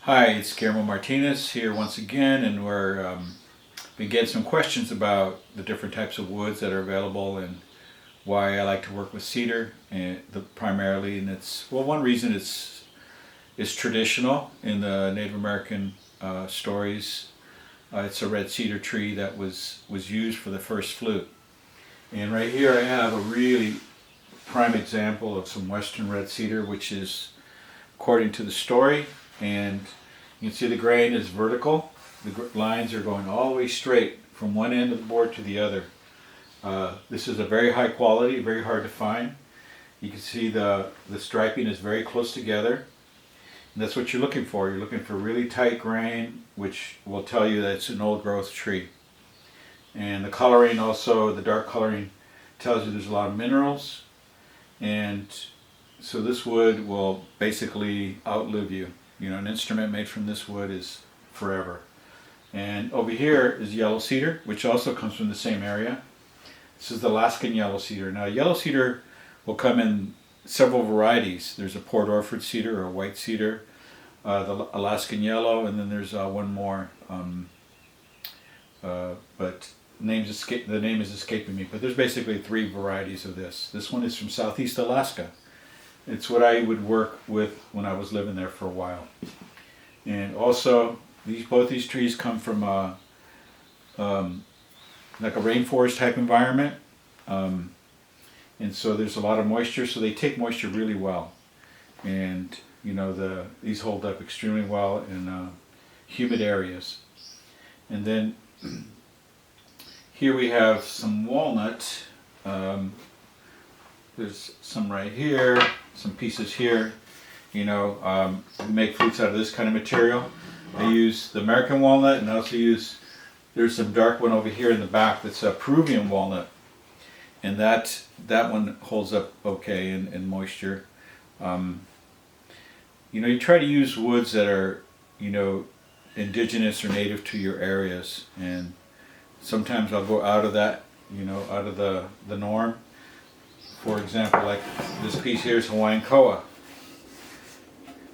Hi, it's Guillermo Martinez here once again, and we're been getting some questions about the different types of woods that are available and why I like to work with cedar and primarily. And it's one reason it's traditional in the Native American stories. It's a red cedar tree that was used for the first flute. And right here I have a really prime example of some western red cedar, which is according to the story. And you can see the grain is vertical. The lines are going all the way straight from one end of the board to the other. This is a very high quality, very hard to find. You can see the striping is very close together. And that's what you're looking for. You're looking for really tight grain, which will tell you that it's an old growth tree. And the coloring also, the dark coloring, tells you there's a lot of minerals. And so this wood will basically outlive you. You know, an instrument made from this wood is forever. And over here is yellow cedar, which also comes from the same area. This is the Alaskan yellow cedar. Now, yellow cedar will come in several varieties. There's a Port Orford cedar or a white cedar, the Alaskan yellow, and then there's one more. But the name is escaping me. But there's basically three varieties of this. This one is from Southeast Alaska. It's what I would work with when I was living there for a while. And also, both these trees come from like a rainforest type environment. And so there's a lot of moisture, so they take moisture really well. And you know, these hold up extremely well in humid areas. And then here we have some walnut. There's some right here, some pieces here. You know, we make flutes out of this kind of material. I use the American walnut, and I also there's some dark one over here in the back that's a Peruvian walnut. And that one holds up okay in moisture. You know, you try to use woods that are, you know, indigenous or native to your areas. And sometimes I'll go out of that, you know, out of the norm. For example, like this piece here is Hawaiian koa.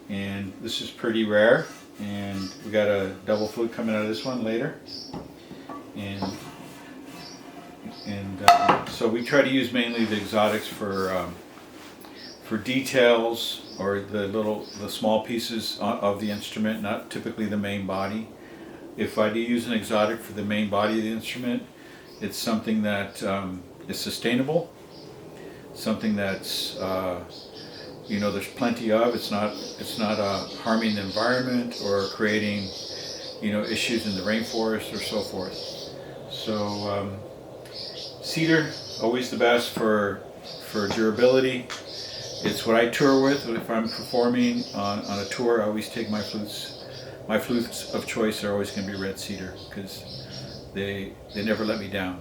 And this is pretty rare. And we got a double flute coming out of this one later. And so we try to use mainly the exotics for details or the small pieces of the instrument, not typically the main body. If I do use an exotic for the main body of the instrument, it's something that is sustainable, something that's you know, there's plenty of. It's not harming the environment or creating, you know, issues in the rainforest or so forth. So cedar, always the best for durability. It's what I tour with. If I'm performing on a tour, I always take my flutes. My flutes of choice are always going to be red cedar because they never let me down.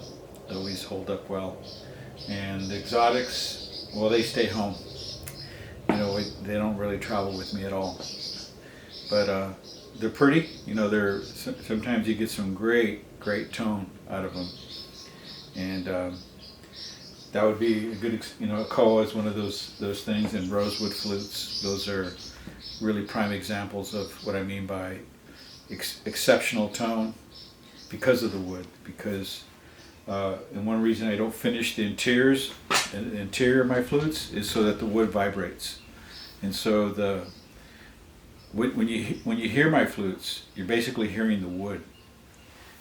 They always hold up well. And the exotics, well, they stay home. You know, they don't really travel with me at all. But they're pretty. You know, sometimes you get some great tone out of them. And that would be a good, you know, a koa is one of those things, and rosewood flutes. Those are really prime examples of what I mean by exceptional tone because of the wood. Because and one reason I don't finish the interior of my flutes is so that the wood vibrates. And so when you hear my flutes, you're basically hearing the wood.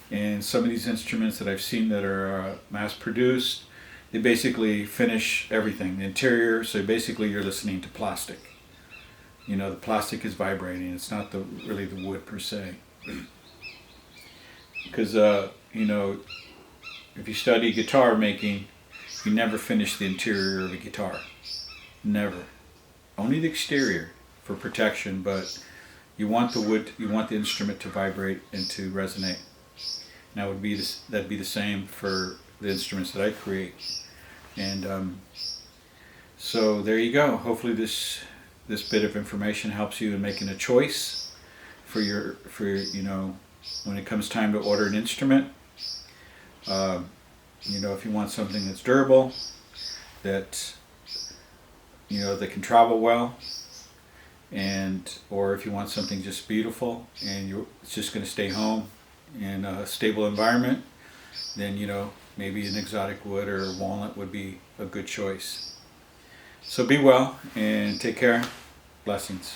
And some of these instruments that I've seen that are mass produced, they basically finish everything, the interior. So basically you're listening to plastic. You know, the plastic is vibrating. It's not really the wood per se. Because you know, if you study guitar making, you never finish the interior of a guitar. Never. Only the exterior for protection, but you want the wood, you want the instrument to vibrate and to resonate. And that'd be the same for the instruments that I create. And so there you go. Hopefully this bit of information helps you in making a choice for you know, when it comes time to order an instrument. You know, if you want something that's durable, that, you know, that can travel well, or if you want something just beautiful and it's just going to stay home in a stable environment, then maybe an exotic wood or walnut would be a good choice. So be well and take care. Blessings.